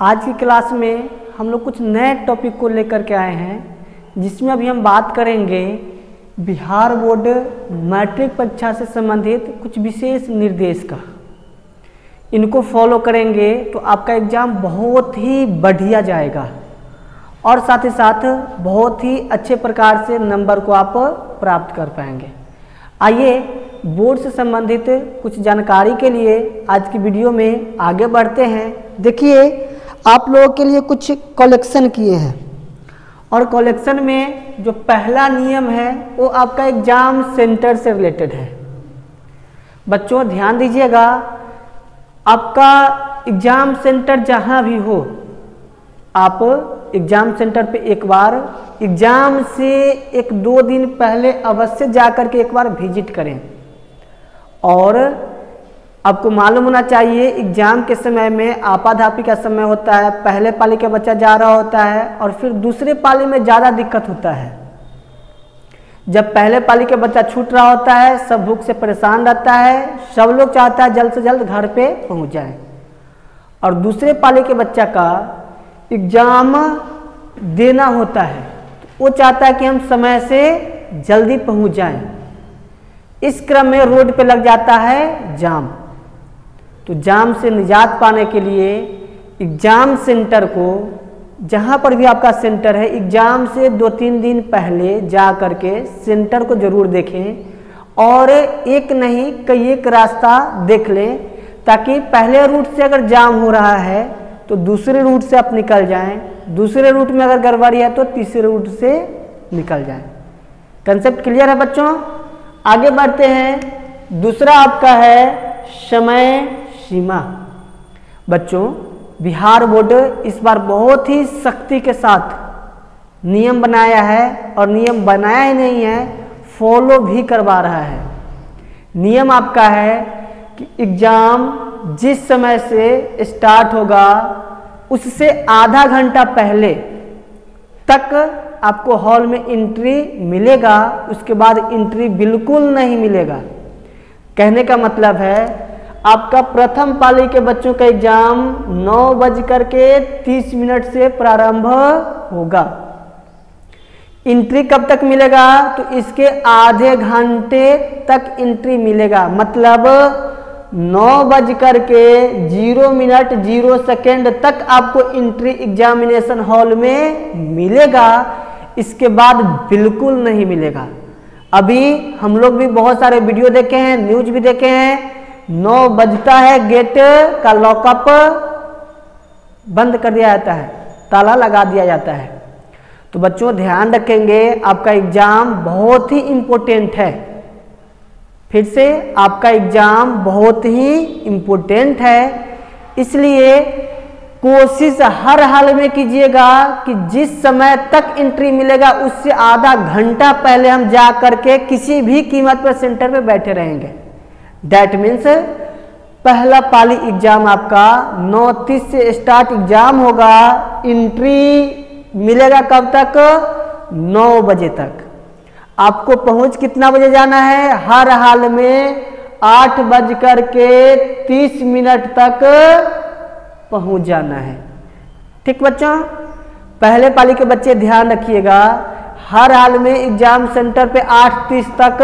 आज की क्लास में हम लोग कुछ नए टॉपिक को लेकर के आए हैं, जिसमें अभी हम बात करेंगे बिहार बोर्ड मैट्रिक परीक्षा से संबंधित कुछ विशेष निर्देश का। इनको फॉलो करेंगे तो आपका एग्ज़ाम बहुत ही बढ़िया जाएगा और साथ ही साथ बहुत ही अच्छे प्रकार से नंबर को आप प्राप्त कर पाएंगे। आइए बोर्ड से संबंधित कुछ जानकारी के लिए आज की वीडियो में आगे बढ़ते हैं। देखिए, आप लोगों के लिए कुछ कलेक्शन किए हैं और कलेक्शन में जो पहला नियम है वो आपका एग्ज़ाम सेंटर से रिलेटेड है। बच्चों ध्यान दीजिएगा, आपका एग्ज़ाम सेंटर जहाँ भी हो, आप एग्ज़ाम सेंटर पे एक बार एग्ज़ाम से 1-2 दिन पहले अवश्य जा कर के एक बार विजिट करें। और आपको मालूम होना चाहिए एग्ज़ाम के समय में आपाधापी का समय होता है, पहले पाली का बच्चा जा रहा होता है और फिर दूसरे पाली में ज़्यादा दिक्कत होता है। जब पहले पाली का बच्चा छूट रहा होता है, सब भूख से परेशान रहता है, सब लोग चाहता है जल्द से जल्द घर पे पहुंच जाए। और दूसरे पाली के बच्चा का एग्ज़ाम देना होता है, तो वो चाहता है कि हम समय से जल्दी पहुंच जाएं। इस क्रम में रोड पे लग जाता है जाम। तो जाम से निजात पाने के लिए एग्ज़ाम सेंटर को, जहाँ पर भी आपका सेंटर है, एग्ज़ाम से 2-3 दिन पहले जा कर के सेंटर को ज़रूर देखें और एक नहीं कई एक रास्ता देख लें, ताकि पहले रूट से अगर जाम हो रहा है तो दूसरे रूट से आप निकल जाएं, दूसरे रूट में अगर गड़बड़ी है तो तीसरे रूट से निकल जाएं। कंसेप्ट क्लियर है बच्चों? आगे बढ़ते हैं। दूसरा आपका है समय सीमा। बच्चों बिहार बोर्ड इस बार बहुत ही सख्ती के साथ नियम बनाया है, और नियम बनाया ही नहीं है, फॉलो भी करवा रहा है। नियम आपका है कि एग्ज़ाम जिस समय से स्टार्ट होगा उससे आधा घंटा पहले तक आपको हॉल में एंट्री मिलेगा, उसके बाद एंट्री बिल्कुल नहीं मिलेगा। कहने का मतलब है आपका प्रथम पाली के बच्चों का एग्ज़ाम 9:30 से प्रारंभ होगा। एंट्री कब तक मिलेगा? तो इसके आधे घंटे तक एंट्री मिलेगा। मतलब 9:0:0 तक आपको एंट्री एग्जामिनेशन हॉल में मिलेगा, इसके बाद बिल्कुल नहीं मिलेगा। अभी हम लोग भी बहुत सारे वीडियो देखे हैं, न्यूज भी देखे हैं, 9 बजता है गेट का लॉकअप बंद कर दिया जाता है, ताला लगा दिया जाता है। तो बच्चों ध्यान रखेंगे, आपका एग्ज़ाम बहुत ही इम्पोर्टेंट है। फिर से आपका एग्ज़ाम बहुत ही इम्पोर्टेंट है, इसलिए कोशिश हर हाल में कीजिएगा कि जिस समय तक एंट्री मिलेगा उससे आधा घंटा पहले हम जा करके किसी भी कीमत पर सेंटर पे बैठे रहेंगे। दैट मीन्स पहला पाली एग्ज़ाम आपका 9:30 से स्टार्ट एग्ज़ाम होगा, एंट्री मिलेगा कब तक? 9 बजे तक। आपको पहुंच कितना बजे जाना है? हर हाल में 8:30 तक पहुंच जाना है। ठीक बच्चों, पहले पाली के बच्चे ध्यान रखिएगा, हर हाल में एग्ज़ाम सेंटर पे 8:30 तक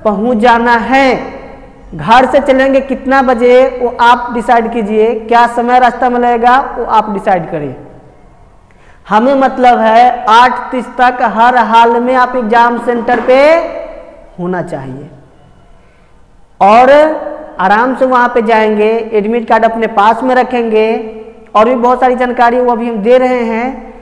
पहुंच जाना है। घर से चलेंगे कितना बजे वो आप डिसाइड कीजिए, क्या समय रास्ता में लगेगा वो आप डिसाइड करिए। हमें मतलब है 8:30 तक हर हाल में आप एग्ज़ाम सेंटर पे होना चाहिए और आराम से वहाँ पे जाएंगे, एडमिट कार्ड अपने पास में रखेंगे और भी बहुत सारी जानकारी वो अभी हम दे रहे हैं।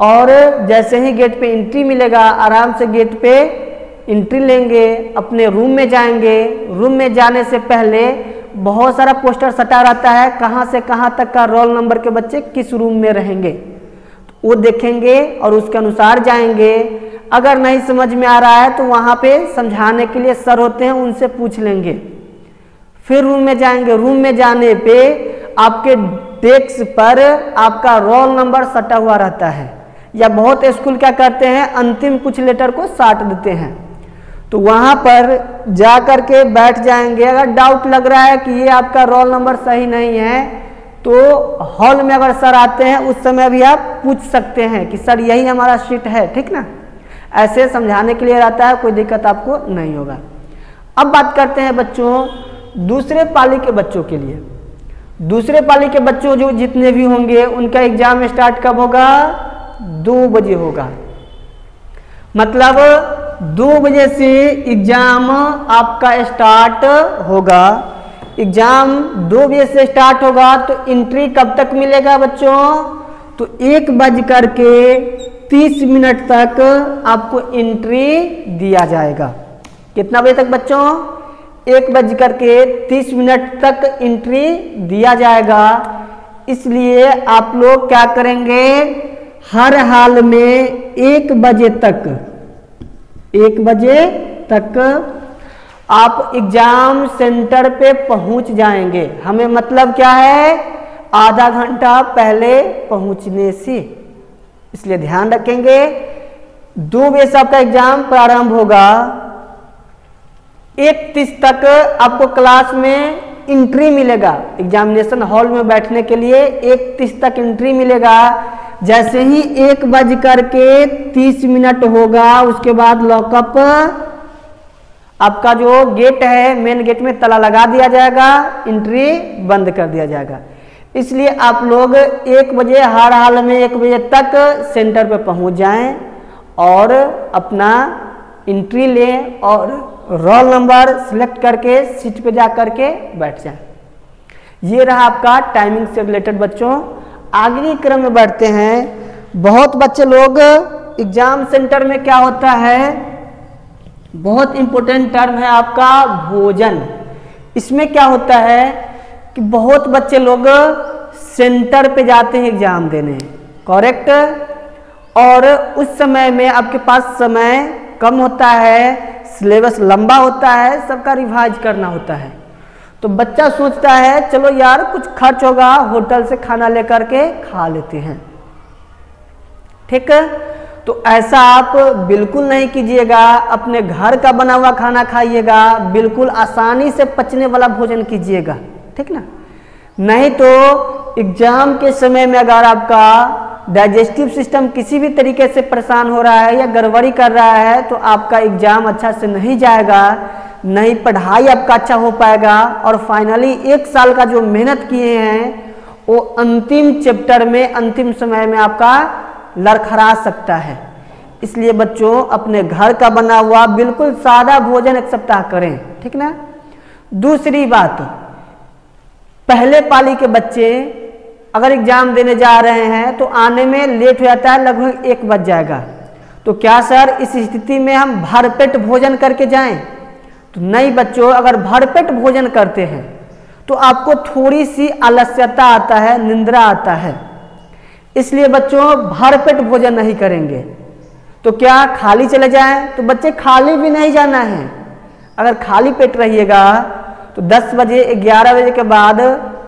और जैसे ही गेट पे एंट्री मिलेगा, आराम से गेट पे एंट्री लेंगे, अपने रूम में जाएंगे। रूम में जाने से पहले बहुत सारा पोस्टर सटा रहता है, कहाँ से कहाँ तक का रोल नंबर के बच्चे किस रूम में रहेंगे, तो वो देखेंगे और उसके अनुसार जाएंगे। अगर नहीं समझ में आ रहा है तो वहाँ पे समझाने के लिए सर होते हैं, उनसे पूछ लेंगे। फिर रूम में जाएंगे। रूम में जाने पे आपके डेस्क पर आपका रोल नंबर सटा हुआ रहता है, या बहुत स्कूल क्या करते हैं, अंतिम कुछ लेटर को साट देते हैं। तो वहाँ पर जा कर के बैठ जाएंगे। अगर डाउट लग रहा है कि ये आपका रोल नंबर सही नहीं है तो हॉल में अगर सर आते हैं उस समय भी आप पूछ सकते हैं कि सर यही हमारा सीट है, ठीक ना। ऐसे समझाने के लिए रहता है, कोई दिक्कत आपको नहीं होगा। अब बात करते हैं बच्चों दूसरे पाली के बच्चों के लिए। दूसरे पाली के बच्चों जो जितने भी होंगे उनका एग्जाम स्टार्ट कब होगा? 2 बजे होगा। मतलब 2 बजे से एग्जाम आपका स्टार्ट होगा। एग्जाम 2 बजे से स्टार्ट होगा तो एंट्री कब तक मिलेगा बच्चों? तो 1:30 तक आपको एंट्री दिया जाएगा। कितना बजे तक बच्चों? 1:30 तक एंट्री दिया जाएगा। इसलिए आप लोग क्या करेंगे, हर हाल में 1 बजे तक आप एग्जाम सेंटर पे पहुंच जाएंगे। हमें मतलब क्या है, आधा घंटा पहले पहुंचने से। इसलिए ध्यान रखेंगे 2 बजे से आपका एग्जाम प्रारंभ होगा। 1:30 तक आपको क्लास में एंट्री मिलेगा। एग्जामिनेशन हॉल में बैठने के लिए 1:30 तक एंट्री मिलेगा। जैसे ही 1:30 होगा उसके बाद लॉकअप, आपका जो गेट है मेन गेट में ताला लगा दिया जाएगा, एंट्री बंद कर दिया जाएगा। इसलिए आप लोग 1 बजे हर हाल में 1 बजे तक सेंटर पे पहुंच जाएं और अपना एंट्री लें और रोल नंबर सिलेक्ट करके सीट पे जा करके बैठ जाएं। ये रहा आपका टाइमिंग से रिलेटेड बच्चों। आगे के क्रम में बढ़ते हैं। बहुत बच्चे लोग एग्जाम सेंटर में क्या होता है, बहुत इंपॉर्टेंट टर्म है आपका भोजन। इसमें क्या होता है कि बहुत बच्चे लोग सेंटर पे जाते हैं एग्जाम देने, करेक्ट, और उस समय में आपके पास समय कम होता है, सिलेबस लंबा होता है, सबका रिवाइज करना होता है। तो बच्चा सोचता है चलो यार कुछ खर्च होगा, होटल से खाना लेकर के खा लेते हैं, ठीक है। तो ऐसा आप बिल्कुल नहीं कीजिएगा, अपने घर का बना हुआ खाना खाइएगा, बिल्कुल आसानी से पचने वाला भोजन कीजिएगा, ठीक ना। नहीं तो एग्जाम के समय में अगर आपका डाइजेस्टिव सिस्टम किसी भी तरीके से परेशान हो रहा है या गड़बड़ी कर रहा है तो आपका एग्जाम अच्छा से नहीं जाएगा, नहीं पढ़ाई आपका अच्छा हो पाएगा और फाइनली 1 साल का जो मेहनत किए हैं वो अंतिम चैप्टर में अंतिम समय में आपका लड़खड़ा सकता है। इसलिए बच्चों अपने घर का बना हुआ बिल्कुल सादा भोजन 1 सप्ताह करें, ठीक ना। दूसरी बात, पहले पाली के बच्चे अगर एग्जाम देने जा रहे हैं तो आने में लेट हो जाता है, लगभग 1 बज जाएगा। तो क्या सर इस स्थिति में हम भरपेट भोजन करके जाएं? तो नहीं बच्चों, अगर भरपेट भोजन करते हैं तो आपको थोड़ी सी आलस्यता आता है, निंद्रा आता है। इसलिए बच्चों भरपेट भोजन नहीं करेंगे। तो क्या खाली चले जाएं? तो बच्चे खाली भी नहीं जाना है। अगर खाली पेट रहिएगा तो 10 बजे 11 बजे के बाद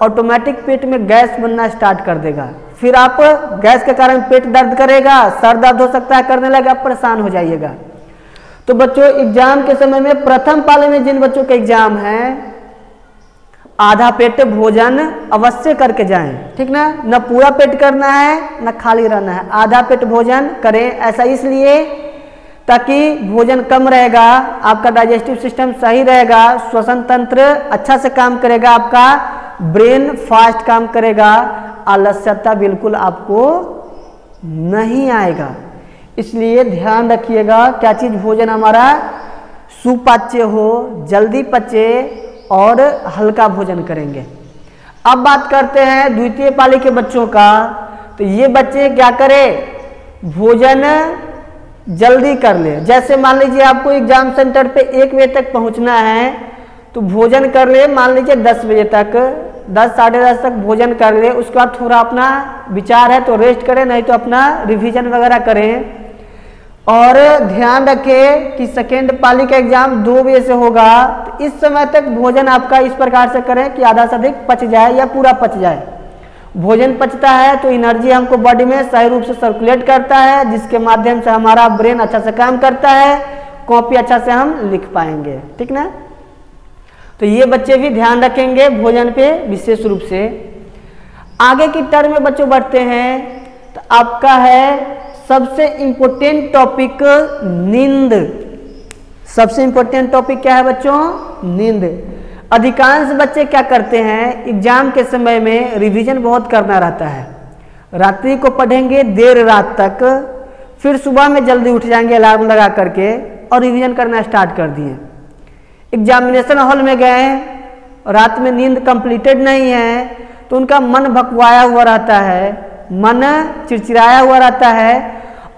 ऑटोमेटिक पेट में गैस बनना स्टार्ट कर देगा। फिर आप गैस के कारण पेट दर्द करेगा, सर दर्द हो सकता है करने लगे, आप परेशान हो जाइएगा। तो बच्चों एग्जाम के समय में प्रथम पाली में जिन बच्चों का एग्जाम है आधा पेट भोजन अवश्य करके जाएं, ठीक ना। न पूरा पेट करना है न खाली रहना है, आधा पेट भोजन करें। ऐसा इसलिए ताकि भोजन कम रहेगा, आपका डाइजेस्टिव सिस्टम सही रहेगा, श्वसन तंत्र अच्छा से काम करेगा, आपका ब्रेन फास्ट काम करेगा, आलस्यता बिल्कुल आपको नहीं आएगा। इसलिए ध्यान रखिएगा क्या चीज़ भोजन हमारा सुपाच्य हो, जल्दी पचे और हल्का भोजन करेंगे। अब बात करते हैं द्वितीय पाली के बच्चों का। तो ये बच्चे क्या करें, भोजन जल्दी कर ले। जैसे मान लीजिए आपको एग्जाम सेंटर पे 1 बजे तक पहुंचना है तो भोजन कर ले, मान लीजिए 10 बजे तक, 10 साढ़े 10 तक भोजन कर ले। उसके बाद थोड़ा अपना विचार है तो रेस्ट करें, नहीं तो अपना रिवीजन वगैरह करें। और ध्यान रखें कि सेकेंड पाली का एग्जाम 2 बजे से होगा। तो इस समय तक भोजन आपका इस प्रकार से करें कि आधा से अधिक पच जाए या पूरा पच जाए। भोजन पचता है तो एनर्जी हमको बॉडी में सही रूप से सर्कुलेट करता है, जिसके माध्यम से हमारा ब्रेन अच्छा से काम करता है, कॉपी अच्छा से हम लिख पाएंगे, ठीक ना। तो ये बच्चे भी ध्यान रखेंगे भोजन पे विशेष रूप से। आगे की टर्म में बच्चों बढ़ते हैं तो आपका है सबसे इंपॉर्टेंट टॉपिक नींद। सबसे इंपॉर्टेंट टॉपिक क्या है बच्चों? नींद। अधिकांश बच्चे क्या करते हैं, एग्जाम के समय में रिवीजन बहुत करना रहता है, रात्रि को पढ़ेंगे देर रात तक, फिर सुबह में जल्दी उठ जाएंगे अलार्म लगा करके और रिवीजन करना स्टार्ट कर दिए। एग्जामिनेशन हॉल में गए, रात में नींद कंप्लीटेड नहीं है तो उनका मन भकवाया हुआ रहता है, मन चिड़चिड़ाया हुआ रहता है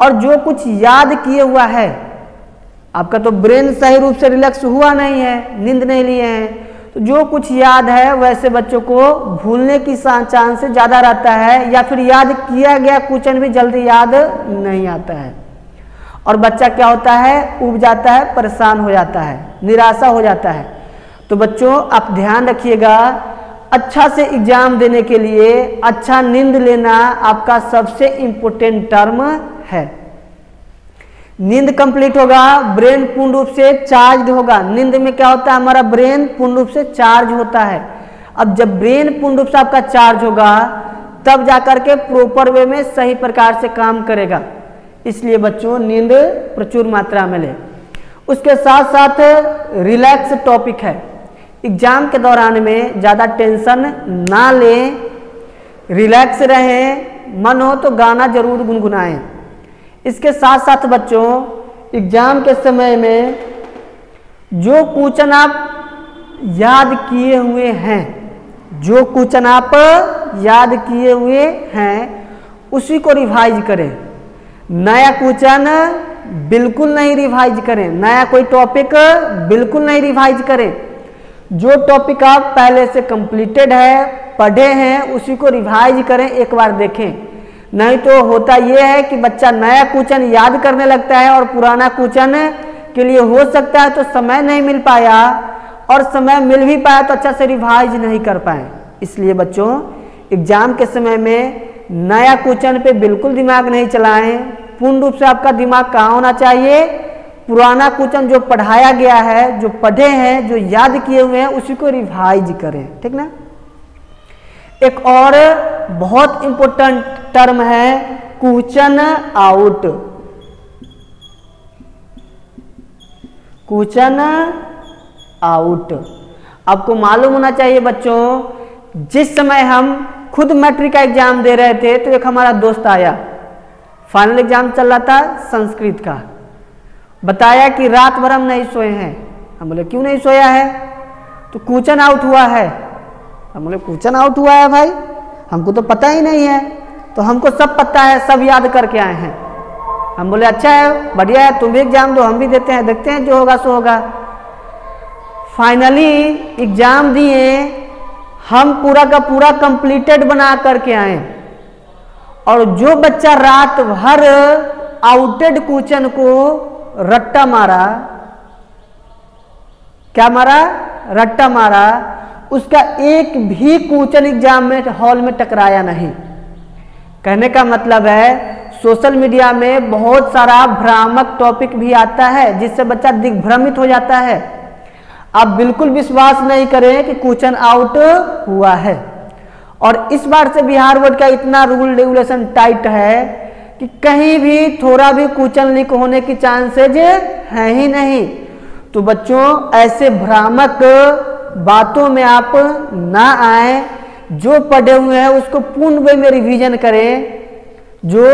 और जो कुछ याद किए हुआ है, आपका तो ब्रेन सही रूप से रिलैक्स हुआ नहीं है, नींद नहीं लिए हैं, तो जो कुछ याद है वैसे बच्चों को भूलने की चांस ज़्यादा रहता है, या फिर याद किया गया क्वेश्चन भी जल्दी याद नहीं आता है और बच्चा क्या होता है, ऊब जाता है, परेशान हो जाता है, निराशा हो जाता है। तो बच्चों आप ध्यान रखिएगा, अच्छा से एग्जाम देने के लिए अच्छा नींद लेना आपका सबसे इम्पोर्टेंट टर्म है। नींद कंप्लीट होगा, ब्रेन पूर्ण रूप से चार्ज होगा। नींद में क्या होता है, हमारा ब्रेन पूर्ण रूप से चार्ज होता है। अब जब ब्रेन पूर्ण रूप से आपका चार्ज होगा तब जाकर के प्रॉपर वे में सही प्रकार से काम करेगा। इसलिए बच्चों नींद प्रचुर मात्रा में लें। उसके साथ साथ रिलैक्स टॉपिक है, एग्जाम के दौरान में ज़्यादा टेंशन ना लें, रिलैक्स रहें, मन हो तो गाना जरूर गुनगुनाएं। इसके साथ साथ बच्चों एग्जाम के समय में जो क्वेश्चन आप याद किए हुए हैं, जो क्वेश्चन आप याद किए हुए हैं उसी को रिवाइज करें। नया क्वेश्चन बिल्कुल नहीं रिवाइज करें, नया कोई टॉपिक बिल्कुल नहीं रिवाइज करें। जो टॉपिक आप पहले से कंप्लीटेड है, पढ़े हैं, उसी को रिवाइज करें, एक बार देखें। नहीं तो होता यह है कि बच्चा नया क्वेश्चन याद करने लगता है और पुराना क्वेश्चन के लिए हो सकता है तो समय नहीं मिल पाया, और समय मिल भी पाया तो अच्छा से रिवाइज नहीं कर पाए। इसलिए बच्चों एग्जाम के समय में नया क्वेश्चन पे बिल्कुल दिमाग नहीं चलाएं। पूर्ण रूप से आपका दिमाग कहाँ होना चाहिए, पुराना क्वेश्चन जो पढ़ाया गया है, जो पढ़े हैं, जो याद किए हुए हैं उसी को रिवाइज करें, ठीक ना। एक और बहुत इंपॉर्टेंट टर्म है क्वेश्चन आउट। क्वेश्चन आउट आपको मालूम होना चाहिए बच्चों, जिस समय हम खुद मैट्रिक का एग्जाम दे रहे थे तो एक हमारा दोस्त आया, फाइनल एग्जाम चल रहा था संस्कृत का, बताया कि रात भर हम नहीं सोए हैं। हम बोले क्यों नहीं सोया है, तो क्वेश्चन आउट हुआ है। हम बोले क्वेश्चन आउट हुआ है भाई, हमको तो पता ही नहीं है। तो हमको सब पता है, सब याद करके आए हैं। हम बोले अच्छा है, बढ़िया है, तुम भी एग्जाम दो, हम भी देते हैं, देखते हैं जो होगा सो होगा। फाइनली एग्जाम दिए, हम पूरा का पूरा कंप्लीटेड बना करके आए, और जो बच्चा रात भर आउटेड क्वेश्चन को रट्टा मारा, क्या मारा, रट्टा मारा, उसका एक भी क्वेश्चन एग्जाम में हॉल में टकराया नहीं। कहने का मतलब है सोशल मीडिया में बहुत सारा भ्रामक टॉपिक भी आता है जिससे बच्चा दिग्भ्रमित हो जाता है। आप बिल्कुल विश्वास नहीं करें कि क्वेश्चन आउट हुआ है। और इस बार से बिहार बोर्ड का इतना रूल रेगुलेशन टाइट है कि कहीं भी थोड़ा भी क्वेश्चन लीक होने की चांसेज है ही नहीं। तो बच्चों ऐसे भ्रामक बातों में आप ना आए, जो पढ़े हुए हैं उसको पूर्ण वे में रिवीजन करें। जो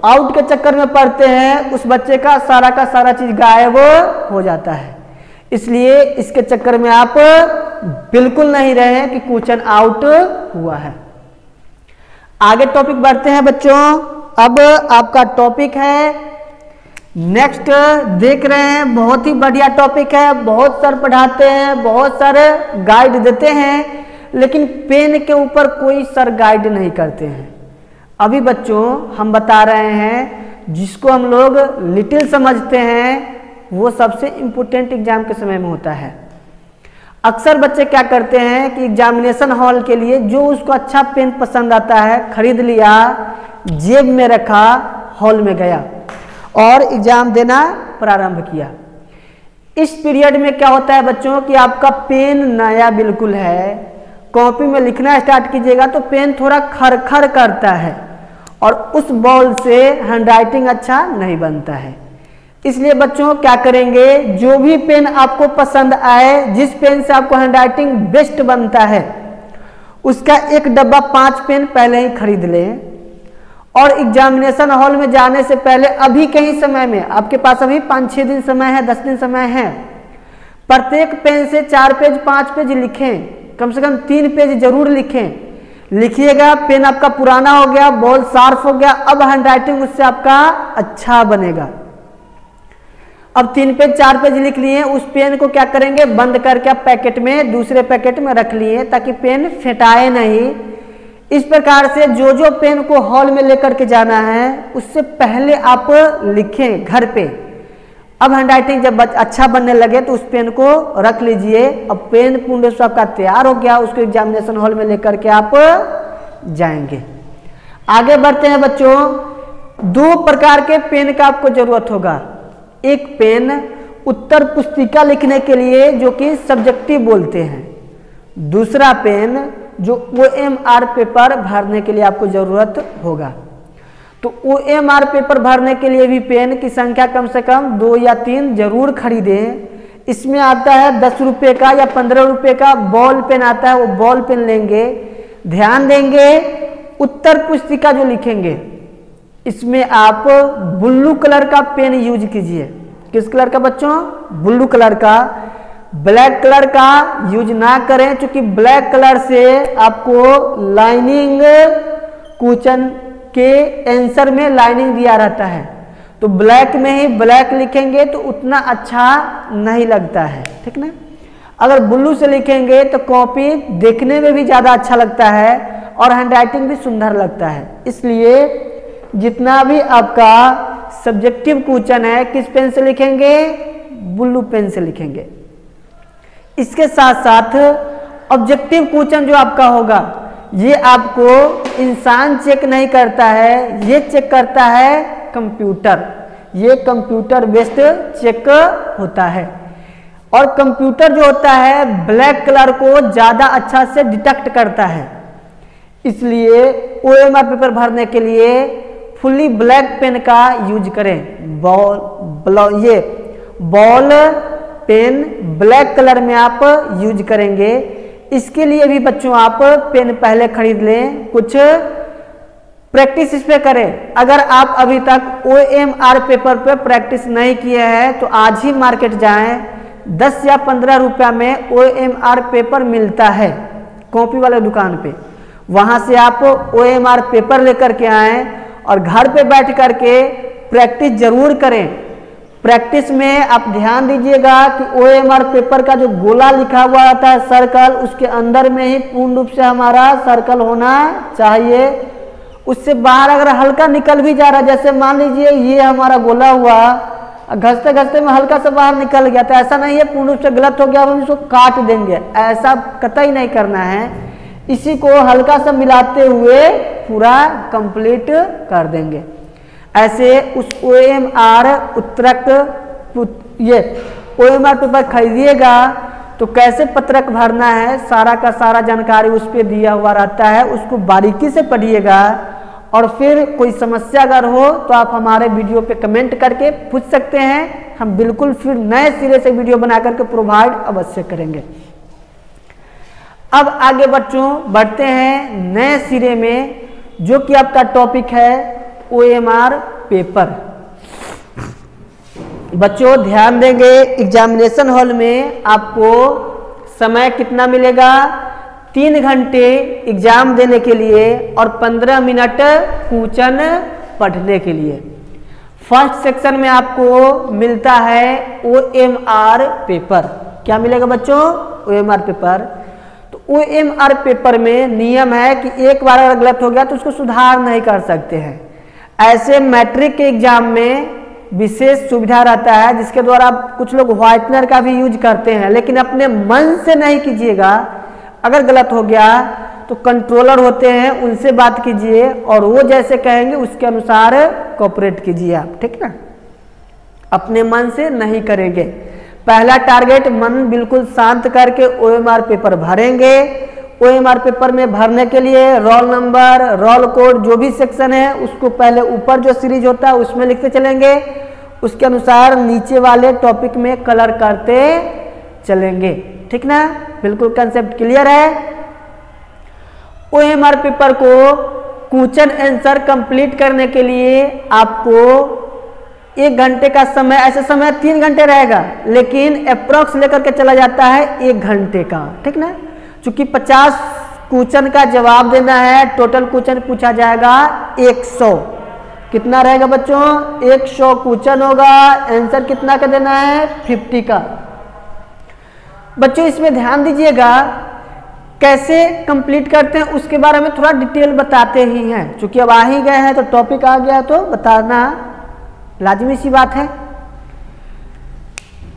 आउट के चक्कर में पढ़ते हैं उस बच्चे का सारा चीज गायब हो जाता है। इसलिए इसके चक्कर में आप बिल्कुल नहीं रहे कि क्वेश्चन आउट हुआ है। आगे टॉपिक बढ़ते हैं बच्चों। अब आपका टॉपिक है नेक्स्ट, देख रहे हैं बहुत ही बढ़िया टॉपिक है, बहुत सर पढ़ाते हैं, बहुत सारे गाइड देते हैं, लेकिन पेन के ऊपर कोई सर गाइड नहीं करते हैं। अभी बच्चों हम बता रहे हैं जिसको हम लोग लिटिल समझते हैं वो सबसे इम्पोर्टेंट एग्जाम के समय में होता है। अक्सर बच्चे क्या करते हैं कि एग्जामिनेशन हॉल के लिए जो उसको अच्छा पेन पसंद आता है खरीद लिया, जेब में रखा, हॉल में गया और एग्जाम देना प्रारंभ किया। इस पीरियड में क्या होता है बच्चों कि आपका पेन नया बिल्कुल है, कॉपी में लिखना स्टार्ट कीजिएगा तो पेन थोड़ा खरखर करता है और उस बॉल से हैंडराइटिंग अच्छा नहीं बनता है। इसलिए बच्चों क्या करेंगे, जो भी पेन आपको पसंद आए, जिस पेन से आपको हैंडराइटिंग बेस्ट बनता है, उसका एक डब्बा 5 पेन पहले ही खरीद लें और एग्जामिनेशन हॉल में जाने से पहले अभी के ही समय में, आपके पास अभी 5-6 दिन समय है, 10 दिन समय है, प्रत्येक पेन से 4 पेज 5 पेज लिखें, कम से कम 3 पेज जरूर लिखें। लिखिएगा, पेन आपका पुराना हो गया, बॉल शार्प हो गया, अब हैंडराइटिंग उससे आपका अच्छा बनेगा। अब 3 पेज 4 पेज लिख लिए, उस पेन को क्या करेंगे, बंद करके आप पैकेट में, दूसरे पैकेट में रख लिए ताकि पेन फेंटाए नहीं। इस प्रकार से जो जो पेन को हॉल में लेकर के जाना है उससे पहले आप लिखें घर पे। अब हैंडराइटिंग जब अच्छा बनने लगे तो उस पेन को रख लीजिए। अब पेन पूर्ण रूप से आपका तैयार हो गया, उसको एग्जामिनेशन हॉल में लेकर के आप जाएंगे। आगे बढ़ते हैं बच्चों, 2 प्रकार के पेन का आपको जरूरत होगा। एक पेन उत्तर पुस्तिका लिखने के लिए जो कि सब्जेक्टिव बोलते हैं, दूसरा पेन जो OMR पेपर भरने के लिए आपको जरूरत होगा। तो OMR पेपर भरने के लिए भी पेन की संख्या कम से कम 2 या 3 जरूर खरीदें। इसमें आता है 10 रुपये का या 15 रुपये का बॉल पेन आता है, वो बॉल पेन लेंगे। ध्यान देंगे, उत्तर पुस्तिका जो लिखेंगे इसमें आप ब्लू कलर का पेन यूज कीजिए। किस कलर का बच्चों? ब्लू कलर का। ब्लैक कलर का यूज ना करें, क्योंकि ब्लैक कलर से आपको लाइनिंग क्वेश्चन के आंसर में लाइनिंग दिया रहता है, तो ब्लैक में ही ब्लैक लिखेंगे तो उतना अच्छा नहीं लगता है, ठीक ना। अगर ब्लू से लिखेंगे तो कॉपी देखने में भी ज़्यादा अच्छा लगता है और हैंडराइटिंग भी सुंदर लगता है। इसलिए जितना भी आपका सब्जेक्टिव क्वेश्चन है, किस पेन से लिखेंगे? ब्लू पेन से लिखेंगे। इसके साथ साथ ऑब्जेक्टिव क्वेश्चन जो आपका होगा, ये आपको इंसान चेक नहीं करता है, ये चेक करता है कंप्यूटर। ये कंप्यूटर बेस्ड चेक होता है और कंप्यूटर जो होता है ब्लैक कलर को ज़्यादा अच्छा से डिटेक्ट करता है। इसलिए OMR पेपर भरने के लिए फुल्ली ब्लैक पेन का यूज करें। ये बॉल पेन ब्लैक कलर में आप यूज करेंगे। इसके लिए भी बच्चों आप पेन पहले खरीद लें, कुछ प्रैक्टिस इस पे करें। अगर आप अभी तक OMR पेपर पे प्रैक्टिस नहीं किए हैं तो आज ही मार्केट जाएं, 10 या 15 रुपया में OMR पेपर मिलता है कॉपी वाले दुकान पे। वहां से आप OMR पेपर लेकर के आएँ और घर पे बैठ करके प्रैक्टिस जरूर करें। प्रैक्टिस में आप ध्यान दीजिएगा कि OMR पेपर का जो गोला लिखा हुआ आता है सर्कल, उसके अंदर में ही पूर्ण रूप से हमारा सर्कल होना चाहिए। उससे बाहर अगर हल्का निकल भी जा रहा है, जैसे मान लीजिए ये हमारा गोला हुआ, घसते घसते में हल्का सा बाहर निकल गया, तो ऐसा नहीं है पूर्ण रूप से गलत हो गया हम इसको काट देंगे, ऐसा कतई नहीं करना है। इसी को हल्का सा मिलाते हुए पूरा कंप्लीट कर देंगे। ऐसे उस OMR ये OMR पेपर खरीदिएगा तो कैसे पत्रक भरना है सारा का सारा जानकारी उस पर दिया हुआ रहता है, उसको बारीकी से पढ़िएगा। और फिर कोई समस्या अगर हो तो आप हमारे वीडियो पे कमेंट करके पूछ सकते हैं, हम बिल्कुल फिर नए सिरे से वीडियो बना करके प्रोवाइड अवश्य करेंगे। अब आगे बच्चों बढ़ते हैं नए सिरे में, जो कि आपका टॉपिक है OMR पेपर। बच्चों ध्यान देंगे, एग्जामिनेशन हॉल में आपको समय कितना मिलेगा? 3 घंटे एग्जाम देने के लिए और 15 मिनट क्वेश्चन पढ़ने के लिए। फर्स्ट सेक्शन में आपको मिलता है OMR पेपर। क्या मिलेगा बच्चों? OMR paper. तो OMR पेपर में नियम है कि एक बार अगर गलत हो गया तो उसको सुधार नहीं कर सकते हैं। ऐसे मैट्रिक के एग्जाम में विशेष सुविधा रहता है जिसके द्वारा कुछ लोग व्हाइटनर का भी यूज करते हैं, लेकिन अपने मन से नहीं कीजिएगा। अगर गलत हो गया तो कंट्रोलर होते हैं, उनसे बात कीजिए और वो जैसे कहेंगे उसके अनुसार कोऑपरेट कीजिए आप, ठीक ना। अपने मन से नहीं करेंगे। पहला टारगेट मन बिल्कुल शांत करके OMR पेपर भरेंगे। OMR पेपर में भरने के लिए रोल नंबर, रोल कोड, जो भी सेक्शन है उसको पहले ऊपर जो सीरीज होता है उसमें लिखते चलेंगे, उसके अनुसार नीचे वाले टॉपिक में कलर करते चलेंगे। ठीक ना, बिल्कुल कंसेप्ट क्लियर है। OMR पेपर को क्वेश्चन आंसर कंप्लीट करने के लिए आपको 1 घंटे का समय, ऐसे समय 3 घंटे रहेगा लेकिन अप्रोक्स लेकर के चला जाता है 1 घंटे का। ठीक ना, चूंकि 50 क्वेश्चन का जवाब देना है, टोटल क्वेश्चन पूछा जाएगा 100। कितना रहेगा बच्चों? 100 क्वेश्चन होगा, आंसर कितना का देना है? 50 का। बच्चों इसमें ध्यान दीजिएगा, कैसे कंप्लीट करते हैं उसके बारे में थोड़ा डिटेल बताते ही हैं, चूंकि अब आ ही गए हैं तो टॉपिक आ गया तो बताना लाजमी सी बात है।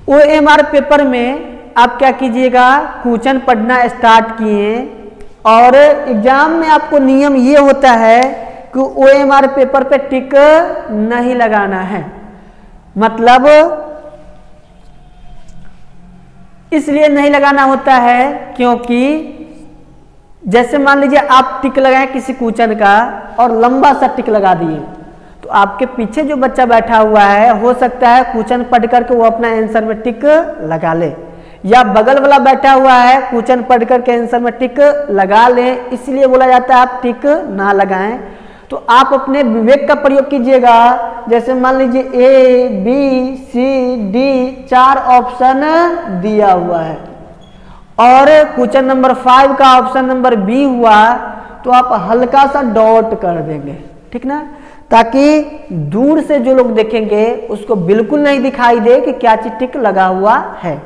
OMR पेपर में आप क्या कीजिएगा, क्वेश्चन पढ़ना स्टार्ट किए और एग्जाम में आपको नियम ये होता है कि OMR पेपर पे टिक नहीं लगाना है। मतलब इसलिए नहीं लगाना होता है क्योंकि जैसे मान लीजिए आप टिक लगाए किसी क्वेश्चन का और लंबा सा टिक लगा दिए, तो आपके पीछे जो बच्चा बैठा हुआ है हो सकता है क्वेश्चन पढ़ करके वो अपना आंसर में टिक लगा ले, या बगल वाला बैठा हुआ है क्वेश्चन पढ़ करके आंसर में टिक लगा ले, इसलिए बोला जाता है आप टिक ना लगाएं। तो आप अपने विवेक का प्रयोग कीजिएगा। जैसे मान लीजिए A, B, C, D 4 option दिया हुआ है और क्वेश्चन नंबर 5 का ऑप्शन नंबर B हुआ, तो आप हल्का सा डॉट कर देंगे। ठीक ना, ताकि दूर से जो लोग देखेंगे उसको बिल्कुल नहीं दिखाई दे कि क्या चीज टिक लगा हुआ है।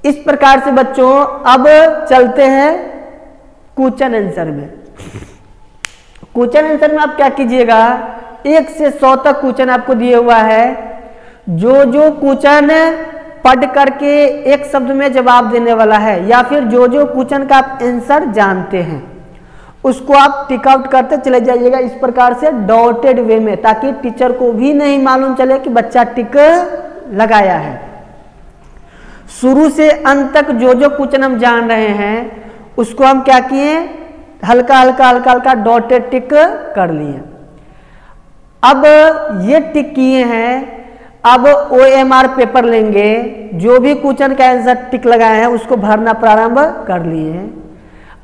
इस प्रकार से बच्चों अब चलते हैं क्वेश्चन आंसर में। क्वेश्चन आंसर में आप क्या कीजिएगा, 1 से 100 तक क्वेश्चन आपको दिए हुआ है। जो जो क्वेश्चन पढ़ करके एक शब्द में जवाब देने वाला है या फिर जो जो क्वेश्चन का आप आंसर जानते हैं उसको आप टिक आउट करते चले जाइएगा इस प्रकार से डॉटेड वे में, ताकि टीचर को भी नहीं मालूम चले कि बच्चा टिक लगाया है। शुरू से अंत तक जो जो क्वेश्चन हम जान रहे हैं उसको हम क्या किए, हल्का हल्का हल्का हल्का डॉटेड टिक कर लिए। अब ये टिक किए हैं, अब OMR पेपर लेंगे, जो भी क्वेश्चन का आंसर टिक लगाए हैं उसको भरना प्रारंभ कर लिए।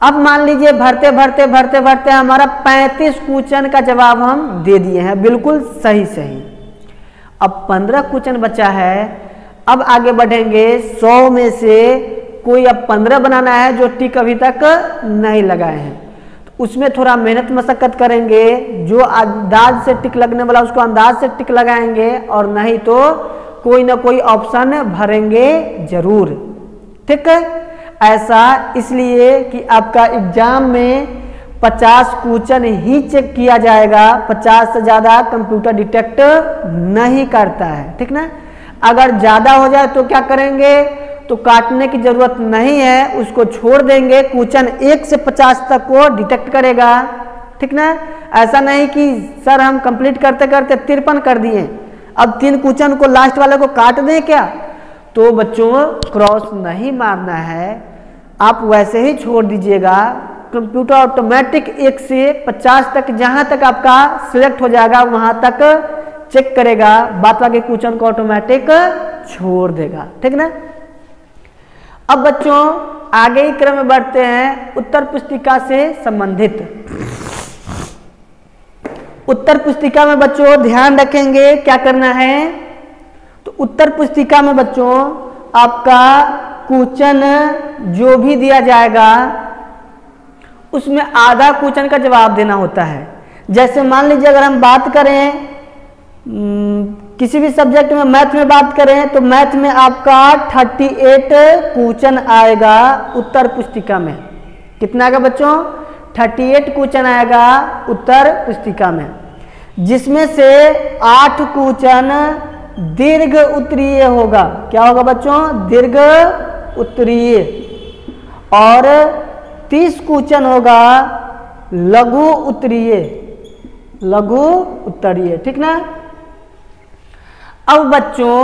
अब मान लीजिए भरते भरते भरते भरते हमारा 35 क्वेश्चन का जवाब हम दे दिए हैं, बिल्कुल सही सही। अब 15 क्वेश्चन बचा है। अब आगे बढ़ेंगे, 100 में से कोई अब 15 बनाना है जो टिक अभी तक नहीं लगाए हैं, तो उसमें थोड़ा मेहनत मशक्कत करेंगे। जो अंदाज से टिक लगने वाला उसको अंदाज से टिक लगाएंगे और नहीं तो कोई ना कोई ऑप्शन भरेंगे जरूर। ठीक है, ऐसा इसलिए कि आपका एग्जाम में 50 क्वेश्चन ही चेक किया जाएगा, 50 से ज़्यादा कंप्यूटर डिटेक्ट नहीं करता है। ठीक ना, अगर ज़्यादा हो जाए तो क्या करेंगे, तो काटने की जरूरत नहीं है, उसको छोड़ देंगे। क्वेश्चन 1 से 50 तक को डिटेक्ट करेगा। ठीक ना, ऐसा नहीं कि सर हम कंप्लीट करते करते 53 कर दिए, अब 3 क्वेश्चन को लास्ट वाले को काट दें क्या, तो बच्चों क्रॉस नहीं मारना है, आप वैसे ही छोड़ दीजिएगा। कंप्यूटर ऑटोमेटिक 1 से 50 तक जहां तक आपका सिलेक्ट हो जाएगा वहां तक चेक करेगा, बात बाकी क्वेश्चन को ऑटोमेटिक छोड़ देगा। ठीक ना, अब बच्चों आगे ही क्रम में बढ़ते हैं उत्तर पुस्तिका से संबंधित। उत्तर पुस्तिका में बच्चों ध्यान रखेंगे क्या करना है, तो उत्तर पुस्तिका में बच्चों आपका क्वेश्चन जो भी दिया जाएगा उसमें आधा क्वेश्चन का जवाब देना होता है। जैसे मान लीजिए अगर हम बात करें किसी भी सब्जेक्ट में, मैथ में बात करें तो मैथ में आपका 38 क्वेश्चन आएगा उत्तर पुस्तिका में। कितना आएगा बच्चों, 38 क्वेश्चन आएगा उत्तर पुस्तिका में, जिसमें से 8 क्वेश्चन दीर्घ उत्तरीय होगा। क्या होगा बच्चों, दीर्घ उत्तरीय, और 30 क्वेश्चन होगा लघु उत्तरीय, लघु उत्तरीय। ठीक ना, अब बच्चों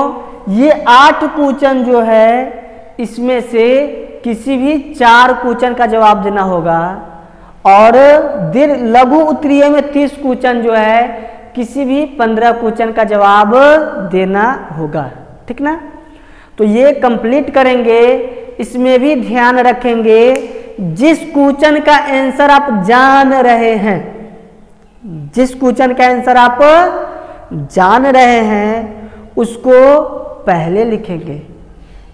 ये 8 क्वेश्चन जो है इसमें से किसी भी 4 क्वेश्चन का जवाब देना होगा और लघु उत्तरीय में 30 क्वेश्चन जो है किसी भी 15 क्वेश्चन का जवाब देना होगा, ठीक ना। तो ये कंप्लीट करेंगे। इसमें भी ध्यान रखेंगे जिस क्वेश्चन का आंसर आप जान रहे हैं, जिस क्वेश्चन का आंसर आप जान रहे हैं उसको पहले लिखेंगे।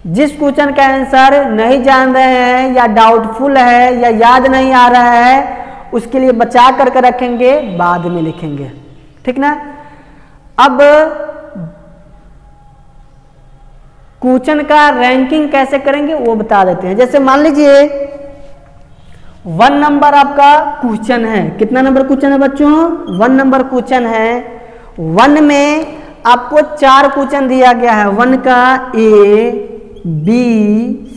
जिस क्वेश्चन का आंसर नहीं जान रहे हैं या डाउटफुल है या याद नहीं आ रहा है उसके लिए बचा करके रखेंगे, बाद में लिखेंगे, ठीक ना। अब क्वेश्चन का रैंकिंग कैसे करेंगे वो बता देते हैं। जैसे मान लीजिए 1 नंबर आपका क्वेश्चन है। कितना नंबर क्वेश्चन है बच्चों? 1 नंबर क्वेश्चन है। 1 में आपको 4 क्वेश्चन दिया गया है। 1 का A, B,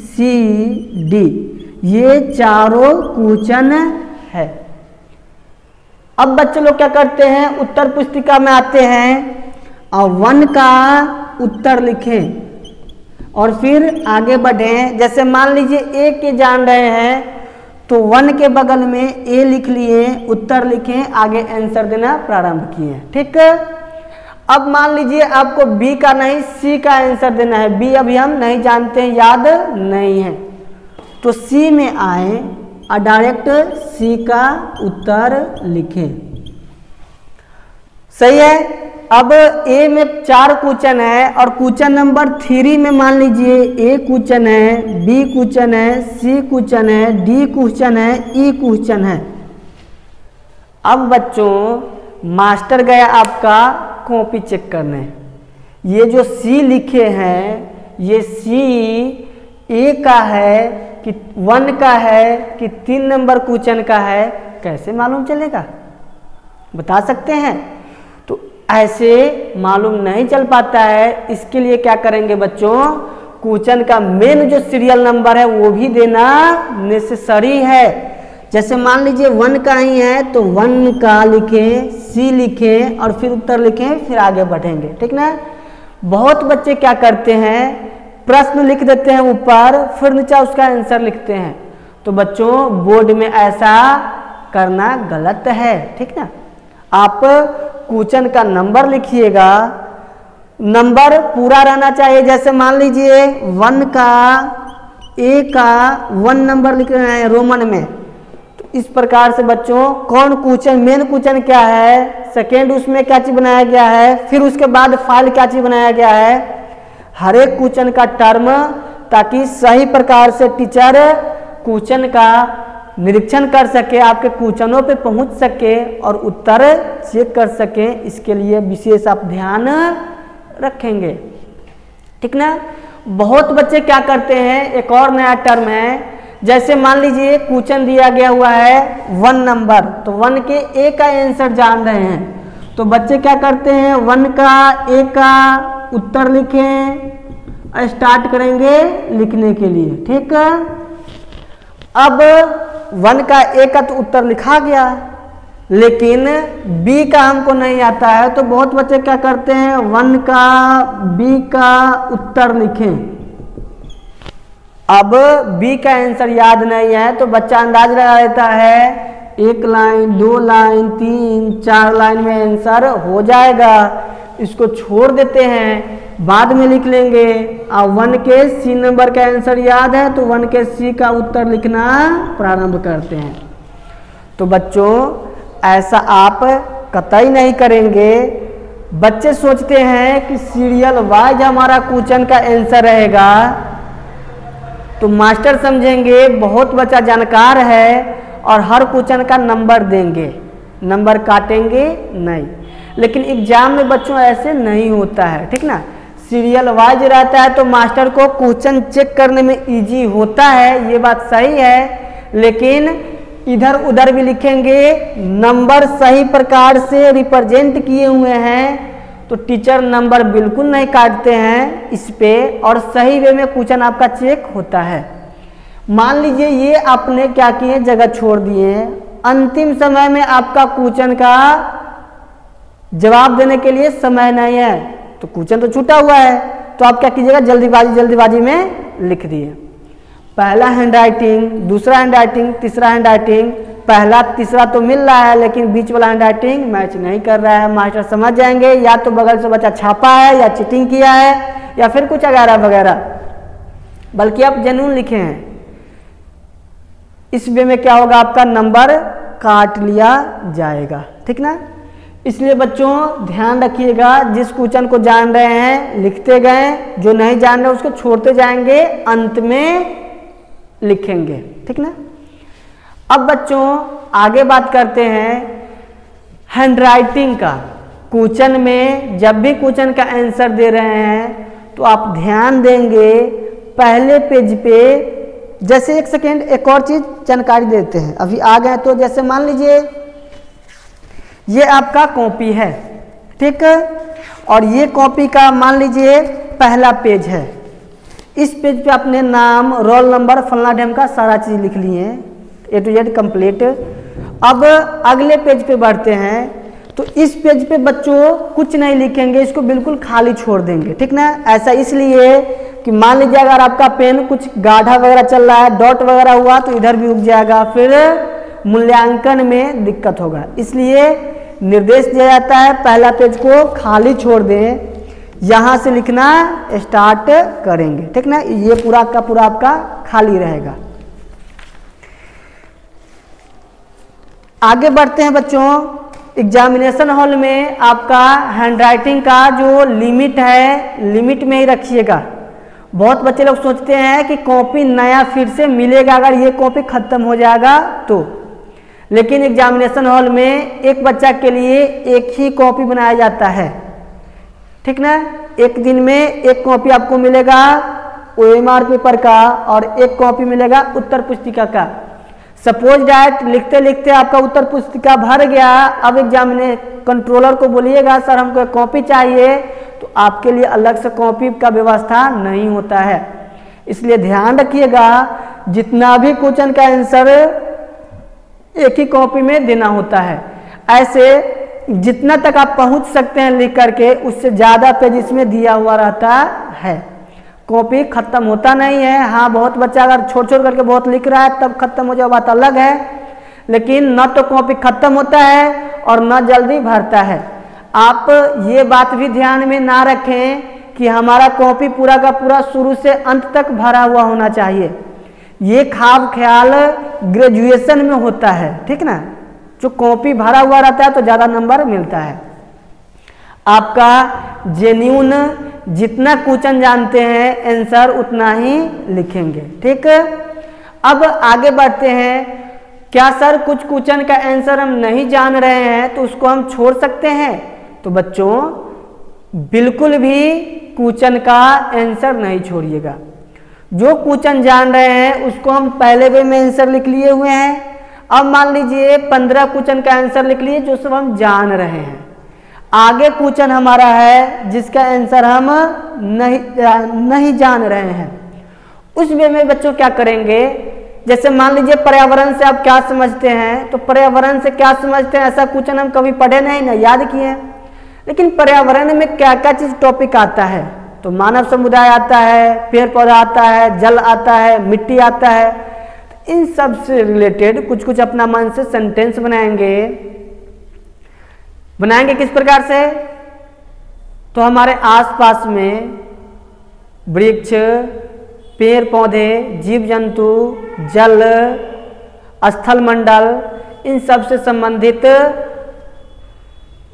C, D, ये चारों क्वेश्चन है। अब बच्चे लोग क्या करते हैं, उत्तर पुस्तिका में आते हैं और 1 का उत्तर लिखें और फिर आगे बढ़ें। जैसे मान लीजिए A के जान रहे हैं तो 1 के बगल में A लिख लिए, उत्तर लिखें, आगे आंसर देना प्रारंभ किए, ठीक। अब मान लीजिए आपको B का नहीं C का आंसर देना है। B अभी हम नहीं जानते हैं, याद नहीं है, तो C में आए और डायरेक्ट C का उत्तर लिखें। सही है। अब A में 4 क्वेश्चन है और क्वेश्चन नंबर 3 में मान लीजिए A क्वेश्चन है, B क्वेश्चन है, C क्वेश्चन है, D क्वेश्चन है, E क्वेश्चन है। अब बच्चों मास्टर गया आपका कॉपी चेक करने। ये जो C लिखे हैं ये C A का है कि 1 का है कि 3 नंबर क्वेश्चन का है, कैसे मालूम चलेगा? बता सकते हैं? तो ऐसे मालूम नहीं चल पाता है। इसके लिए क्या करेंगे बच्चों, क्वेश्चन का मेन जो सीरियल नंबर है वो भी देना नेसेसरी है। जैसे मान लीजिए 1 का ही है तो 1 का लिखें, C लिखें और फिर उत्तर लिखें, फिर आगे बढ़ेंगे, ठीक ना। बहुत बच्चे क्या करते हैं, प्रश्न लिख देते हैं ऊपर, फिर नीचे उसका आंसर लिखते हैं। तो बच्चों बोर्ड में ऐसा करना गलत है, ठीक ना। आप क्वेश्चन का नंबर लिखिएगा, नंबर पूरा रहना चाहिए। जैसे मान लीजिए 1 का A का 1 नंबर लिख रहे हैं रोमन में, तो इस प्रकार से बच्चों कौन क्वेश्चन, मेन क्वेश्चन क्या है, सेकेंड उसमें क्या चीज बनाया गया है, फिर उसके बाद फाइल क्या चीज बनाया गया है, हर एक क्वेश्चन का टर्म, ताकि सही प्रकार से टीचर क्वेश्चन का निरीक्षण कर सके, आपके क्वेश्चनों पे पहुंच सके और उत्तर चेक कर सके। इसके लिए विशेष आप ध्यान रखेंगे, ठीक ना। बहुत बच्चे क्या करते हैं, एक और नया टर्म है। जैसे मान लीजिए क्वेश्चन दिया गया हुआ है 1 नंबर, तो 1 के A का आंसर जान रहे हैं, तो बच्चे क्या करते हैं 1 का A का उत्तर लिखें, स्टार्ट करेंगे लिखने के लिए, ठीक है। अब 1 का A का तो उत्तर लिखा गया, लेकिन B का हमको नहीं आता है, तो बहुत बच्चे क्या करते हैं 1 का B का उत्तर लिखें। अब B का आंसर याद नहीं है तो बच्चा अंदाज लगा लेता है 1 लाइन, 2 लाइन, 3, 4 लाइन में आंसर हो जाएगा, इसको छोड़ देते हैं, बाद में लिख लेंगे। अब 1 के C नंबर का आंसर याद है तो 1 के C का उत्तर लिखना प्रारंभ करते हैं। तो बच्चों ऐसा आप कतई नहीं करेंगे। बच्चे सोचते हैं कि सीरियल वाइज हमारा क्वेश्चन का आंसर रहेगा, तो मास्टर समझेंगे बहुत बच्चा जानकार है और हर क्वेश्चन का नंबर देंगे, नंबर काटेंगे नहीं। लेकिन एग्जाम में बच्चों ऐसे नहीं होता है, ठीक ना। सीरियल वाइज रहता है तो मास्टर को क्वेश्चन चेक करने में इजी होता है, ये बात सही है। लेकिन इधर उधर भी लिखेंगे, नंबर सही प्रकार से रिप्रेजेंट किए हुए हैं तो टीचर नंबर बिल्कुल नहीं काटते हैं इस पे, और सही वे में क्वेश्चन आपका चेक होता है। मान लीजिए ये आपने क्या किए, जगह छोड़ दिए, अंतिम समय में आपका क्वेश्चन का जवाब देने के लिए समय नहीं है, तो क्वेश्चन तो छूटा हुआ है, तो आप क्या कीजिएगा, जल्दीबाजी में लिख दिए। पहला हैंड राइटिंग, दूसरा हैंड राइटिंग, तीसरा हैंड राइटिंग, पहला तीसरा तो मिल रहा है लेकिन बीच वाला हैंड राइटिंग मैच नहीं कर रहा है। मास्टर समझ जाएंगे या तो बगल से बच्चा छापा है या चीटिंग किया है या फिर कुछ वगैरह वगैरह, बल्कि आप जेन्युइन लिखे हैं। इस वे में क्या होगा, आपका नंबर काट लिया जाएगा, ठीक ना। इसलिए बच्चों ध्यान रखिएगा, जिस क्वेश्चन को जान रहे हैं लिखते गए, जो नहीं जान रहे उसको छोड़ते जाएंगे, अंत में लिखेंगे, ठीक ना। अब बच्चों आगे बात करते हैं हैंडराइटिंग का। क्वेश्चन में जब भी क्वेश्चन का आंसर दे रहे हैं तो आप ध्यान देंगे पहले पेज पे, जैसे एक सेकेंड एक और चीज जानकारी देते हैं, अभी आ गए तो जैसे मान लीजिए ये आपका कॉपी है, ठीक, और ये कॉपी का मान लीजिए पहला पेज है। इस पेज पे अपने नाम, रोल नंबर, फलना ढेम का सारा चीज लिख लिए, A to Z कंप्लीट। अब अगले पेज पे बढ़ते हैं तो इस पेज पे बच्चों कुछ नहीं लिखेंगे, इसको बिल्कुल खाली छोड़ देंगे, ठीक ना। ऐसा इसलिए कि मान लीजिए अगर आपका पेन कुछ गाढ़ा वगैरह चल रहा है, डॉट वगैरह हुआ तो इधर भी उग जाएगा, फिर मूल्यांकन में दिक्कत होगा। इसलिए निर्देश दिया जाता है पहला पेज को खाली छोड़ दें, यहाँ से लिखना स्टार्ट करेंगे, ठीक ना। ये पूरा का पूरा आपका खाली रहेगा। आगे बढ़ते हैं बच्चों, एग्जामिनेशन हॉल में आपका हैंडराइटिंग का जो लिमिट है, लिमिट में ही रखिएगा। बहुत बच्चे लोग सोचते हैं कि कॉपी नया फिर से मिलेगा अगर ये कॉपी खत्म हो जाएगा तो, लेकिन एग्जामिनेशन हॉल में एक बच्चा के लिए एक ही कॉपी बनाया जाता है, ठीक ना। एक दिन में एक कॉपी आपको मिलेगा OMR पेपर का और एक कॉपी मिलेगा उत्तर पुस्तिका का। सपोज डैट लिखते लिखते आपका उत्तर पुस्तिका भर गया, अब एग्जामिने कंट्रोलर को बोलिएगा सर हमको एक कॉपी चाहिए, तो आपके लिए अलग से कॉपी का व्यवस्था नहीं होता है। इसलिए ध्यान रखिएगा जितना भी क्वेश्चन का आंसर एक ही कॉपी में देना होता है। ऐसे जितना तक आप पहुंच सकते हैं लिख करके, उससे ज़्यादा पेज इसमें दिया हुआ रहता है। कॉपी खत्म होता नहीं है। हाँ, बहुत बच्चा अगर छोड़ छोड़ करके बहुत लिख रहा है तब खत्म हो जाए बात अलग है, लेकिन न तो कॉपी खत्म होता है और न जल्दी भरता है। आप ये बात भी ध्यान में ना रखें कि हमारा कॉपी पूरा का पूरा शुरू से अंत तक भरा हुआ होना चाहिए। ये ख्वाब ख्याल ग्रेजुएशन में होता है, ठीक ना। जो कॉपी भरा हुआ रहता है तो ज़्यादा नंबर मिलता है। आपका जेन्युइन जितना क्वेश्चन जानते हैं आंसर उतना ही लिखेंगे, ठीक। अब आगे बढ़ते हैं, क्या सर कुछ क्वेश्चन का आंसर हम नहीं जान रहे हैं तो उसको हम छोड़ सकते हैं? तो बच्चों बिल्कुल भी क्वेश्चन का आंसर नहीं छोड़िएगा। जो क्वेश्चन जान रहे हैं उसको हम पहले वे में आंसर लिख लिए हुए हैं। अब मान लीजिए 15 क्वेश्चन का आंसर लिख लिए जो सब हम जान रहे हैं। आगे क्वेश्चन हमारा है जिसका आंसर हम नहीं जान रहे हैं। उस वे में बच्चों क्या करेंगे, जैसे मान लीजिए पर्यावरण से आप क्या समझते हैं, तो पर्यावरण से क्या समझते हैं ऐसा क्वेश्चन हम कभी पढ़े नहीं ना याद किए, लेकिन पर्यावरण में क्या क्या चीज टॉपिक आता है, तो मानव समुदाय आता है, पेड़ पौधा आता है, जल आता है, मिट्टी आता है। तो इन सब से रिलेटेड कुछ कुछ अपना मन से सेंटेंस बनाएंगे किस प्रकार से, तो हमारे आसपास में वृक्ष, पेड़ पौधे, जीव जंतु, जल, स्थल मंडल, इन सब से संबंधित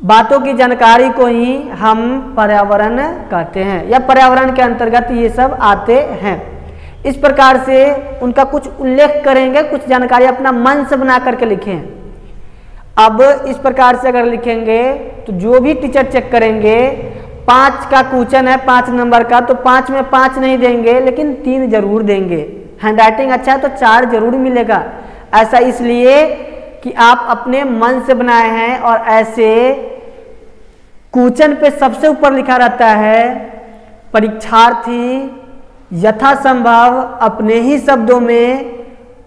बातों की जानकारी को ही हम पर्यावरण कहते हैं या पर्यावरण के अंतर्गत ये सब आते हैं। इस प्रकार से उनका कुछ उल्लेख करेंगे, कुछ जानकारी अपना मन से बना करके लिखें। अब इस प्रकार से अगर लिखेंगे तो जो भी टीचर चेक करेंगे, 5 का क्वेश्चन है 5 नंबर का, तो 5 में 5 नहीं देंगे लेकिन 3 जरूर देंगे। हैंडराइटिंग अच्छा है तो 4 जरूर मिलेगा। ऐसा इसलिए कि आप अपने मन से बनाए हैं और ऐसे क्वेश्चन पे सबसे ऊपर लिखा रहता है परीक्षार्थी यथासंभव अपने ही शब्दों में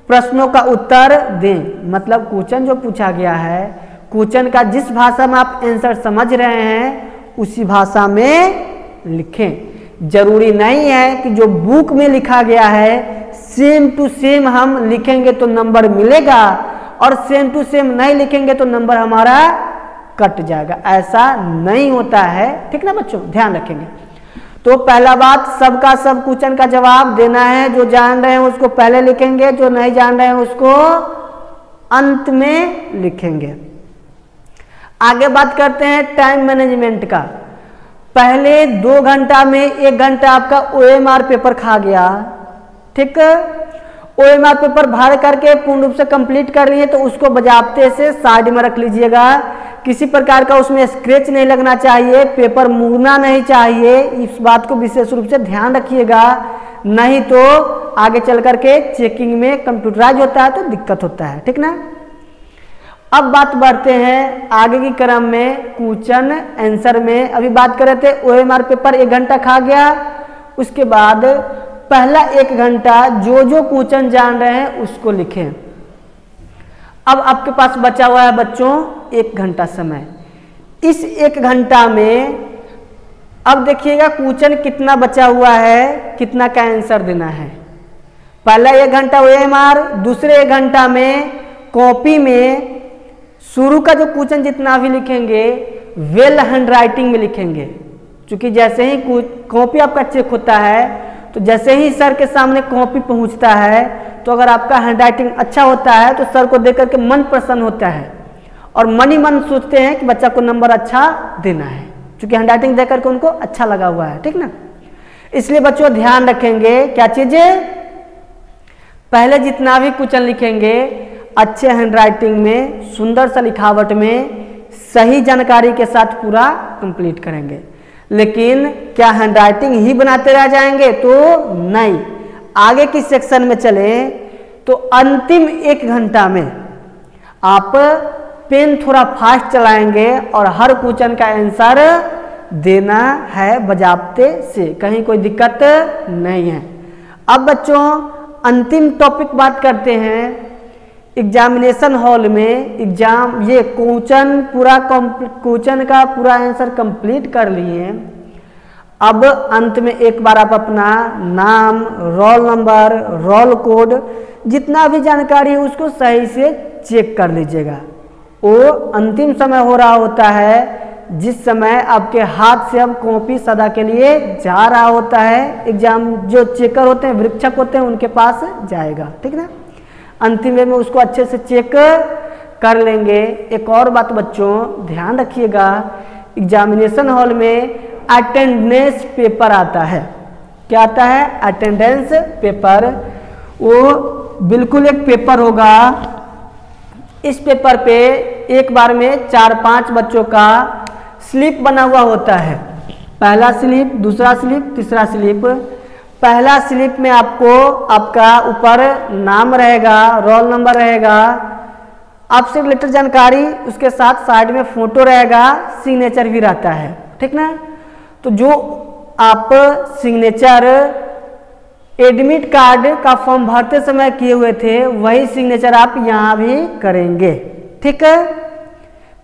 प्रश्नों का उत्तर दें। मतलब क्वेश्चन जो पूछा गया है, क्वेश्चन का जिस भाषा में आप आंसर समझ रहे हैं उसी भाषा में लिखें। जरूरी नहीं है कि जो बुक में लिखा गया है सेम टू सेम हम लिखेंगे तो नंबर मिलेगा, और सेम टू सेम नहीं लिखेंगे तो नंबर हमारा कट जाएगा। ऐसा नहीं होता है, ठीक ना बच्चों, ध्यान रखेंगे। तो पहला बात, सबका सब क्वेश्चन का जवाब देना है। जो जान रहे हैं उसको पहले लिखेंगे, जो नहीं जान रहे हैं उसको अंत में लिखेंगे। आगे बात करते हैं टाइम मैनेजमेंट का। पहले 2 घंटा में 1 घंटा आपका OMR पेपर खा गया, ठीक। OMR पेपर भर करके पूर्ण रूप से कंप्लीट कर लिए तो उसको बजाबते से साइड में रख लीजिएगा। किसी प्रकार का उसमें स्क्रैच नहीं लगना चाहिए, पेपर मुड़ना नहीं चाहिए, इस बात को विशेष रूप से ध्यान रखिएगा, नहीं तो आगे चल करके चेकिंग में कंप्यूटराइज होता है तो दिक्कत होता है, ठीक ना। अब बात बढ़ते हैं आगे की क्रम में क्वेश्चन आंसर में। अभी बात कर रहे थे OMR पेपर 1 घंटा खा गया, उसके बाद पहला 1 घंटा जो जो क्वेश्चन जान रहे हैं उसको लिखें। अब आपके पास बचा हुआ है बच्चों 1 घंटा समय। इस 1 घंटा में अब देखिएगा क्वेश्चन कितना बचा हुआ है, कितना का आंसर देना है। पहला 1 घंटा OMR, दूसरे 1 घंटा में कॉपी में शुरू का जो क्वेश्चन जितना भी लिखेंगे वेल हैंड राइटिंग में लिखेंगे, क्योंकि जैसे ही कॉपी आपका चेक होता है तो जैसे ही सर के सामने कॉपी पहुंचता है तो अगर आपका हैंड राइटिंग अच्छा होता है तो सर को देख करके मन प्रसन्न होता है और मन ही मन सोचते हैं कि बच्चा को नंबर अच्छा देना है, क्योंकि हैंड राइटिंग देख करके उनको अच्छा लगा हुआ है, ठीक ना। इसलिए बच्चों ध्यान रखेंगे क्या चीजें, पहले जितना भी क्वेश्चन लिखेंगे अच्छे हैंड राइटिंग में, सुंदर सा लिखावट में, सही जानकारी के साथ पूरा कंप्लीट करेंगे। लेकिन क्या हैंड राइटिंग ही बनाते रह जाएंगे तो नहीं। आगे की सेक्शन में चले तो अंतिम 1 घंटा में आप पेन थोड़ा फास्ट चलाएंगे और हर क्वेश्चन का आंसर देना है बजाबते से, कहीं कोई दिक्कत नहीं है। अब बच्चों अंतिम टॉपिक बात करते हैं एग्जामिनेशन हॉल में। एग्जाम ये क्वेश्चन का पूरा आंसर कंप्लीट कर लिए। अब अंत में एक बार आप अपना नाम, रोल नंबर, रोल कोड, जितना भी जानकारी है उसको सही से चेक कर लीजिएगा। वो अंतिम समय हो रहा होता है जिस समय आपके हाथ से अब कॉपी सदा के लिए जा रहा होता है, एग्जाम जो चेकर होते हैं, वरीक्षक होते हैं, उनके पास जाएगा, ठीक ना। अंतिम में उसको अच्छे से चेक कर लेंगे। एक और बात बच्चों ध्यान रखिएगा, एग्जामिनेशन हॉल में अटेंडेंस पेपर आता है। क्या आता है? Attendance paper. वो बिल्कुल एक पेपर होगा, इस पेपर पे एक बार में 4-5 बच्चों का स्लिप बना हुआ होता है। पहला स्लिप, दूसरा स्लिप, तीसरा स्लिप। पहला स्लिप में आपको आपका ऊपर नाम रहेगा, रोल नंबर रहेगा, आपसे रिलेटेड जानकारी, उसके साथ साइड में फोटो रहेगा, सिग्नेचर भी रहता है, ठीक ना। तो जो आप सिग्नेचर एडमिट कार्ड का फॉर्म भरते समय किए हुए थे वही सिग्नेचर आप यहाँ भी करेंगे, ठीक है।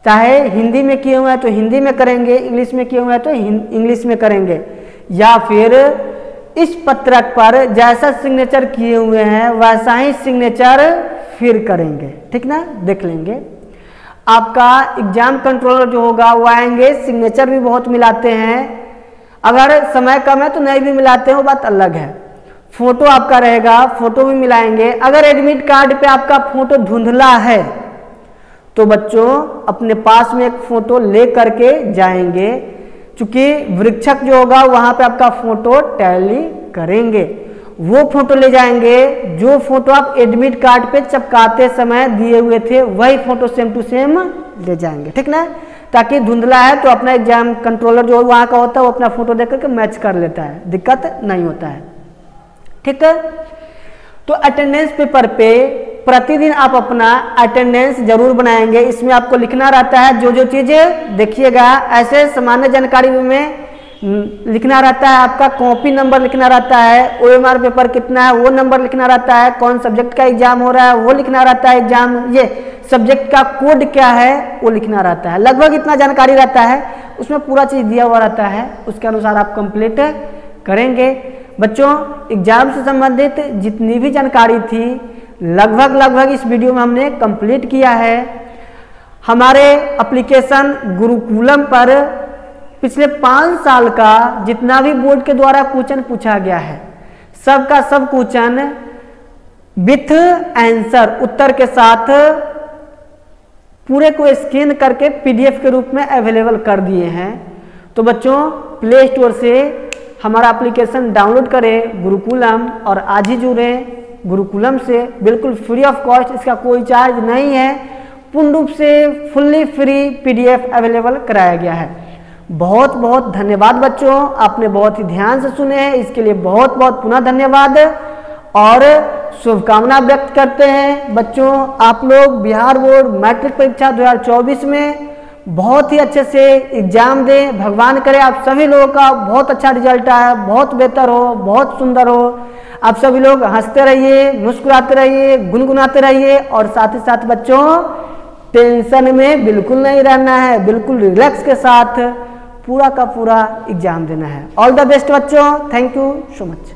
चाहे हिंदी में किए हुए हैं तो हिंदी में करेंगे, इंग्लिश में किए हुए हैं तो इंग्लिश में करेंगे, या फिर इस पत्रक पर जैसा सिग्नेचर किए हुए हैं वैसा ही सिग्नेचर फिर करेंगे, ठीक ना। देख लेंगे आपका एग्जाम कंट्रोलर जो होगा वो आएंगे, सिग्नेचर भी बहुत मिलाते हैं, अगर समय कम है तो नहीं भी मिलाते हैं, वो बात अलग है। फोटो आपका रहेगा, फोटो भी मिलाएंगे। अगर एडमिट कार्ड पे आपका फोटो धुंधला है तो बच्चों अपने पास में एक फोटो ले करके जाएंगे, क्योंकि वरीक्षक जो होगा वहां पे आपका फोटो टैली करेंगे, वो फोटो ले जाएंगे। जो फोटो आप एडमिट कार्ड पे चिपकाते समय दिए हुए थे वही फोटो सेम टू सेम ले जाएंगे, ठीक ना। ताकि धुंधला है तो अपना एग्जाम कंट्रोलर जो वहां का होता है वो अपना फोटो देख करके मैच कर लेता है, दिक्कत नहीं होता है, ठीक है। तो अटेंडेंस पेपर पे प्रतिदिन आप अपना अटेंडेंस जरूर बनाएंगे। इसमें आपको लिखना रहता है जो जो चीजें, देखिएगा ऐसे सामान्य जानकारी में लिखना रहता है, आपका कॉपी नंबर लिखना रहता है, OMR पेपर कितना है वो नंबर लिखना रहता है, कौन सब्जेक्ट का एग्जाम हो रहा है वो लिखना रहता है, एग्जाम ये सब्जेक्ट का कोड क्या है वो लिखना रहता है। लगभग इतना जानकारी रहता है, उसमें पूरा चीज दिया हुआ रहता है, उसके अनुसार आप कंप्लीट करेंगे। बच्चों एग्जाम से संबंधित जितनी भी जानकारी थी लगभग इस वीडियो में हमने कंप्लीट किया है। हमारे एप्लीकेशन गुरुकुलम पर पिछले 5 साल का जितना भी बोर्ड के द्वारा क्वेश्चन पूछा गया है सबका सब क्वेश्चन विथ आंसर उत्तर के साथ पूरे को स्कैन करके पीडीएफ के रूप में अवेलेबल कर दिए हैं। तो बच्चों प्ले स्टोर से हमारा एप्लीकेशन डाउनलोड करें गुरुकुलम और आज ही जुड़ें गुरुकुलम से, बिल्कुल फ्री ऑफ कॉस्ट, इसका कोई चार्ज नहीं है, पूर्ण रूप से फुल्ली फ्री पीडीएफ अवेलेबल कराया गया है। बहुत बहुत धन्यवाद बच्चों, आपने बहुत ही ध्यान से सुने हैं, इसके लिए बहुत बहुत पुनः धन्यवाद और शुभकामना व्यक्त करते हैं। बच्चों आप लोग बिहार बोर्ड मैट्रिक परीक्षा 2024 में बहुत ही अच्छे से एग्जाम दें, भगवान करे आप सभी लोगों का बहुत अच्छा रिजल्ट आए, बहुत बेहतर हो, बहुत सुंदर हो। आप सभी लोग हंसते रहिए, मुस्कुराते रहिए, गुनगुनाते रहिए और साथ ही साथ बच्चों टेंशन में बिल्कुल नहीं रहना है, बिल्कुल रिलैक्स के साथ पूरा का पूरा एग्जाम देना है। ऑल द बेस्ट बच्चों, थैंक यू सो मच।